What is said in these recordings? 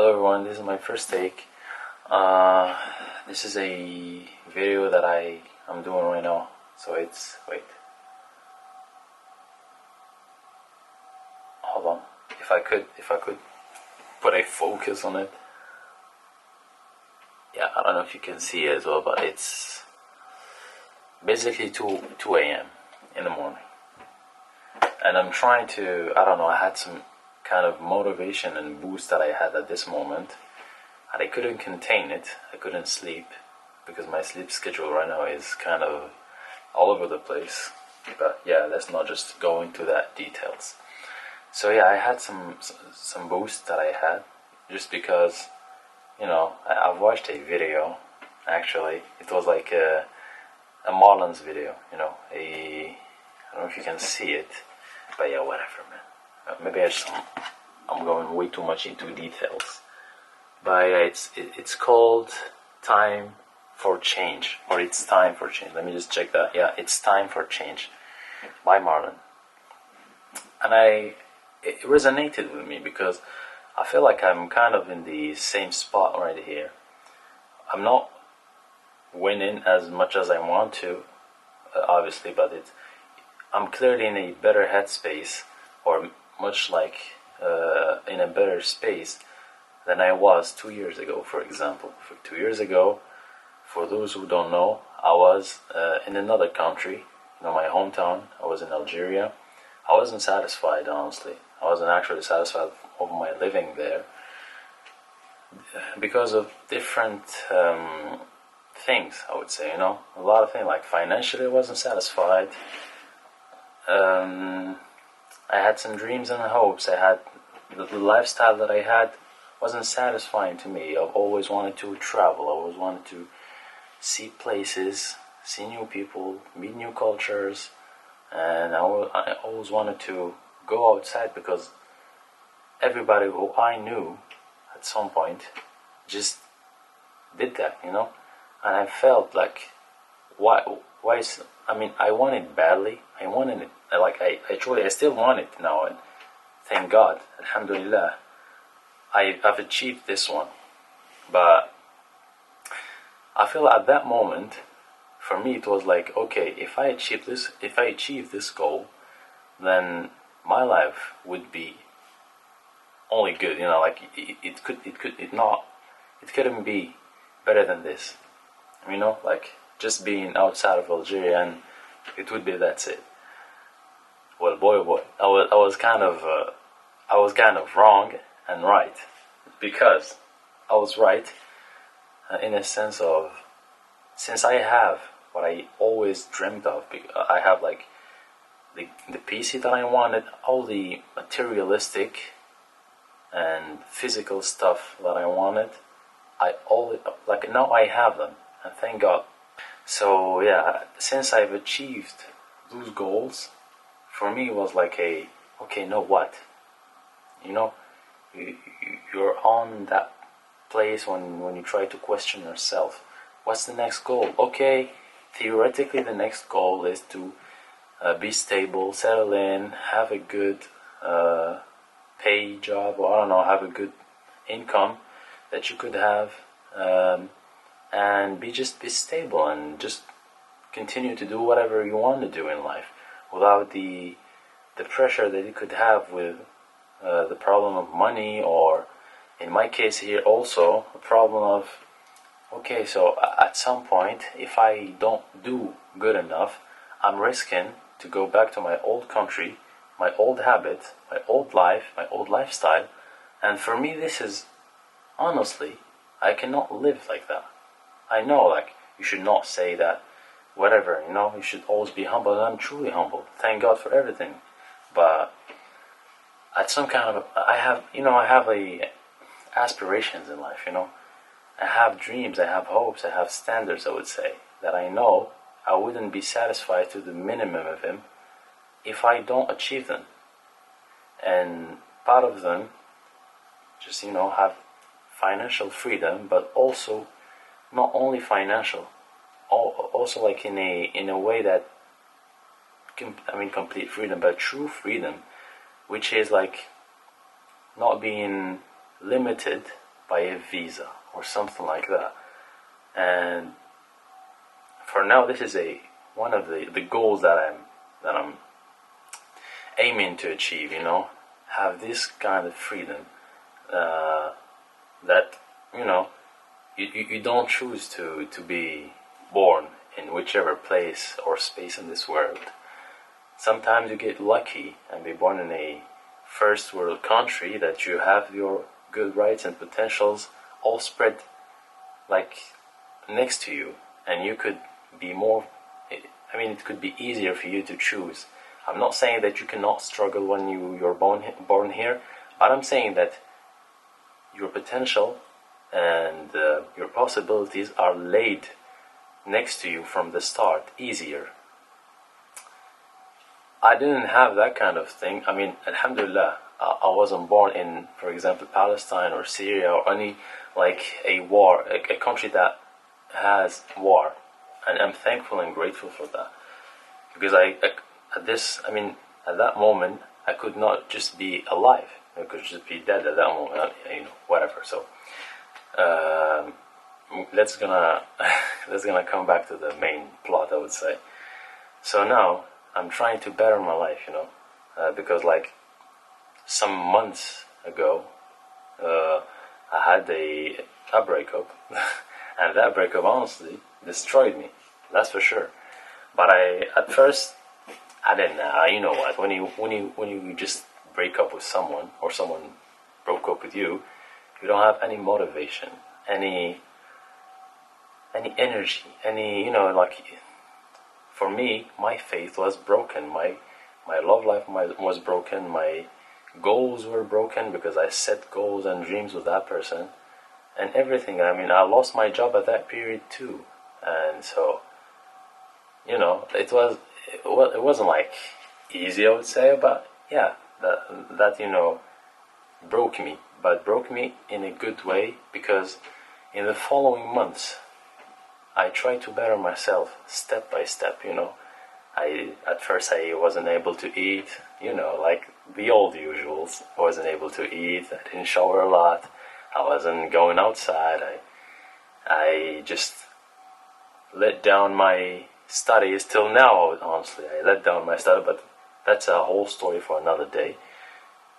Hello everyone, this is my first take. Uh, this is a video that I'm doing right now. So wait, hold on. If I could put a focus on it. Yeah, I don't know if you can see it as well, but it's basically 2 a.m. in the morning. And I'm trying to, I don't know, I had some kind of motivation and boost that I had at this moment. And I couldn't contain it. I couldn't sleep because my sleep schedule right now is kind of all over the place. But yeah, let's not just go into that details. So yeah, I had some boost that I had just because, I've watched a video. Actually, it was like a Marlins video. I don't know if you can see it, but yeah, whatever, man. Maybe I'm going way too much into details. But yeah, it's called Time for Change, or It's Time for Change. Let me just check that. Yeah, It's Time for Change by Marlon. And it resonated with me because I feel like I'm kind of in the same spot right here. I'm not winning as much as I want to, obviously, but I'm clearly in a better headspace, or much like in a better space than I was 2 years ago, for example. For 2 years ago, for those who don't know, I was in another country, my hometown. I was in Algeria. I wasn't satisfied, honestly. I wasn't actually satisfied of my living there because of different things, I would say, a lot of things. Like financially, I wasn't satisfied. I had some dreams and hopes. I had the lifestyle that I had wasn't satisfying to me. I've always wanted to travel. I always wanted to see places, see new people, meet new cultures, and I always wanted to go outside because everybody who I knew at some point just did that, and I felt like I want it badly. I wanted it, I still want it now, and thank God, alhamdulillah, I've achieved this one. But I feel at that moment, for me, it was like, okay, if I achieve this goal, then my life would be only good. It couldn't be better than this. Like just being outside of Algeria, and it would be that's it. Well, boy, oh boy, I was kind of wrong and right, because I was right in a sense of, since I have what I always dreamed of. I have like the PC that I wanted, all the materialistic and physical stuff that I wanted. Now I have them, and thank God. So yeah, since I've achieved those goals, for me it was like okay, know what? You're on that place when you try to question yourself. What's the next goal? Okay, theoretically the next goal is to be stable, settle in, have a good pay job, or I don't know, have a good income that you could have, and be stable and just continue to do whatever you want to do in life without the pressure that you could have with the problem of money, or in my case here also a problem of, okay, so at some point if I don't do good enough, I'm risking to go back to my old country, my old habits, my old life, my old lifestyle. And for me this is, honestly, I cannot live like that. I know, like, you should not say that, whatever, you should always be humble, and I'm truly humble. Thank God for everything. But at some kind of, I have aspirations in life, I have dreams, I have hopes, I have standards, I would say, that I know I wouldn't be satisfied to the minimum of them if I don't achieve them. And part of them, just, have financial freedom, but also not only financial, also like in a way that, complete freedom, but true freedom, which is like not being limited by a visa or something like that. And for now, this is one of the goals that I'm aiming to achieve. Have this kind of freedom that you don't choose to be born in whichever place or space in this world. Sometimes you get lucky and be born in a first world country that you have your good rights and potentials all spread like next to you, and you could be more, it could be easier for you to choose. I'm not saying that you cannot struggle when you're born here, but I'm saying that your potential and your possibilities are laid next to you from the start, easier. I didn't have that kind of thing. Alhamdulillah, I wasn't born in, for example, Palestine or Syria or any a war, a country that has war, and I'm thankful and grateful for that, because at that moment I could not just be alive. I could just be dead at that moment, whatever. So let's gonna come back to the main plot, I would say. So now I'm trying to better my life, because some months ago I had a breakup, and that breakup honestly destroyed me. That's for sure. But at first I didn't know. You know what? When you just break up with someone, or someone broke up with you, you don't have any motivation, any energy, for me, my faith was broken. My love life was broken. My goals were broken because I set goals and dreams with that person, and everything. I lost my job at that period too, and so it wasn't easy, I would say, but yeah, that broke me, but broke me in a good way, because in the following months I tried to better myself step by step. At first I wasn't able to eat, the old usuals. I wasn't able to eat. I didn't shower a lot. I wasn't going outside. I just let down my studies till now. Honestly, I let down my study, but that's a whole story for another day.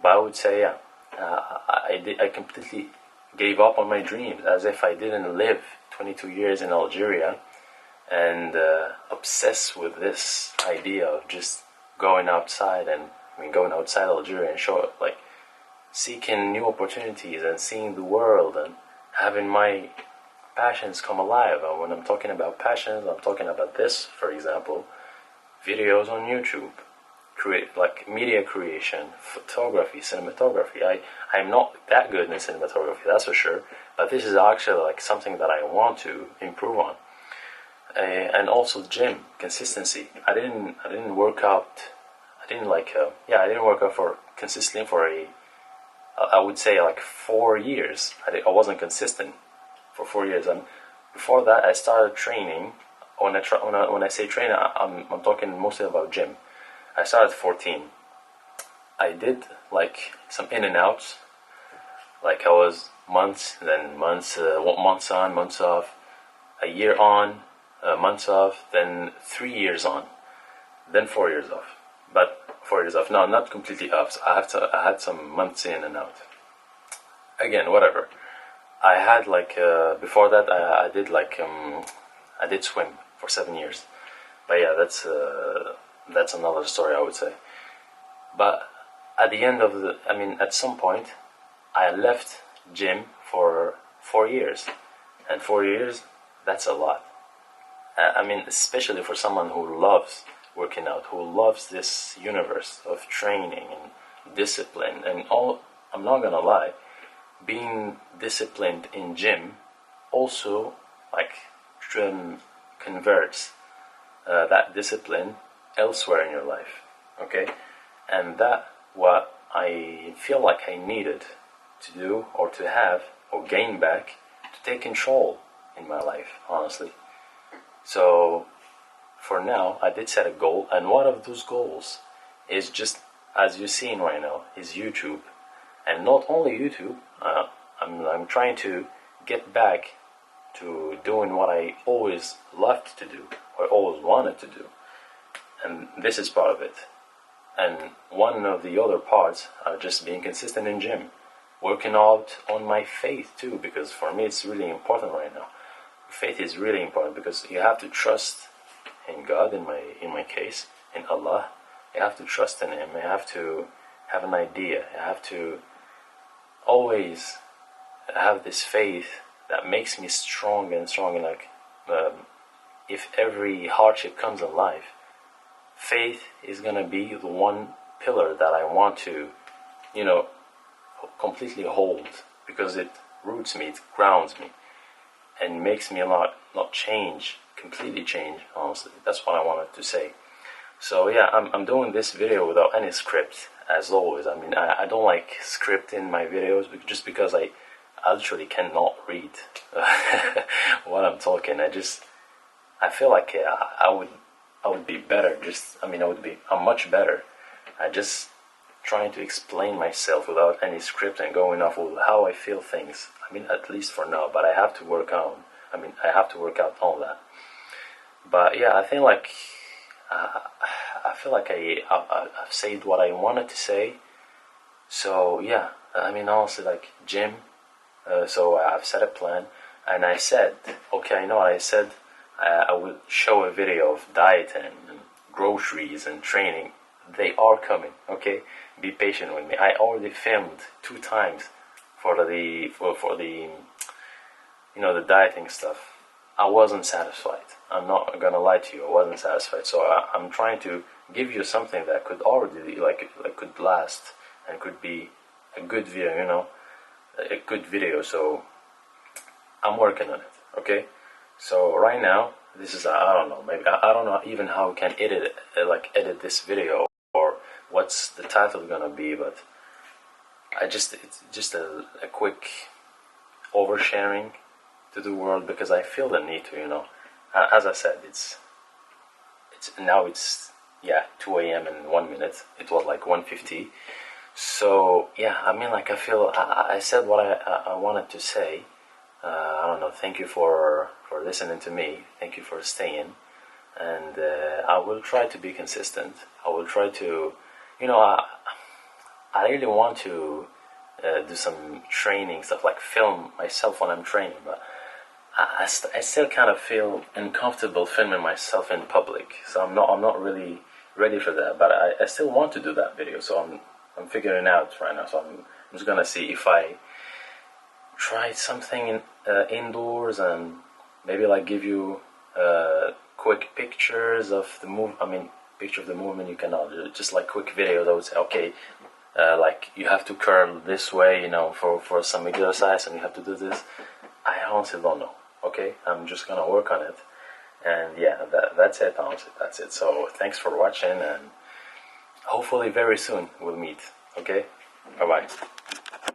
But I would say, yeah, I completely gave up on my dreams, as if I didn't live 22 years in Algeria and obsessed with this idea of just going outside going outside Algeria and seeking new opportunities and seeing the world and having my passions come alive. And when I'm talking about passions, I'm talking about this, for example, videos on YouTube, media creation, photography, cinematography. I'm not that good in cinematography, that's for sure, but this is actually something that I want to improve on. And also gym consistency. I didn't work out. I didn't work out for consistently for I would say 4 years. I wasn't consistent for 4 years, and before that I started training. When I say training, I'm talking mostly about gym. I started at 14. I did some in and outs. I was months, then months, months on, months off, a year on, months off, then 3 years on, then 4 years off. But 4 years off, no, not completely off. I had some months in and out. Again, whatever. I had before that I did swim for 7 years. But yeah, that's another story, I would say. But at the end of at some point, I left gym for 4 years, and 4 years, that's a lot. Especially for someone who loves working out, who loves this universe of training and discipline and all. I'm not gonna lie, being disciplined in gym also converts that discipline elsewhere in your life, okay? And that what I feel like I needed to do, or to have, or gain back, to take control in my life, honestly. So for now, I did set a goal, and one of those goals is just, as you're seeing right now, is YouTube. And not only YouTube, I'm trying to get back to doing what I always loved to do, or always wanted to do, and this is part of it. And one of the other parts are just being consistent in gym, working out on my faith too, because for me it's really important right now. Faith is really important because you have to trust in God, in my case, in Allah. You have to trust in Him. You have to have an idea. You have to always have this faith that makes me strong and strong. And like, if every hardship comes in life, faith is gonna be the one pillar that I want to, completely hold, because it roots me, it grounds me, and makes me not completely change, honestly. That's what I wanted to say. So yeah, I'm doing this video without any script, as always. I mean, I don't like script in my videos, just because I literally cannot read what I'm talking. I feel like I would be better. I'm much better at just trying to explain myself without any script and going off of how I feel things. I mean, at least for now, but I have to work out all that. But yeah, I feel like I've said what I wanted to say. So yeah, I mean, honestly, like gym. So I've set a plan, and I said, okay, I know what I said. I will show a video of dieting and groceries and training. They are coming. Okay, be patient with me. I already filmed 2 times for the the dieting stuff. I wasn't satisfied. I'm not gonna lie to you. I wasn't satisfied. So I'm trying to give you something that could already could last and could be a good video. A good video. So I'm working on it. Okay. So right now, this is I don't know. Maybe I don't know even how I can edit this video, or what's the title gonna be. But it's just a quick oversharing to the world, because I feel the need to. As I said, it's 2 a.m. and 1 minute. It was like 1:50. So yeah, I mean, like, I feel I said what I wanted to say. I don't know. Thank you for listening to me. Thank you for staying, and I will try to be consistent. I will try to, I really want to do some training stuff, like film myself when I'm training, but I still kind of feel uncomfortable filming myself in public. So I'm not really ready for that. But I still want to do that video. So I'm figuring out right now. So I'm just gonna see if I try something indoors, and maybe like give you quick pictures of the move. I mean, picture of the movement. You cannot just like quick videos. I would say, okay, like you have to curl this way, for some exercise, and you have to do this. I honestly don't know. Okay, I'm just gonna work on it, and yeah, that's it. Honestly, that's it. So thanks for watching, and hopefully very soon we'll meet. Okay, bye bye.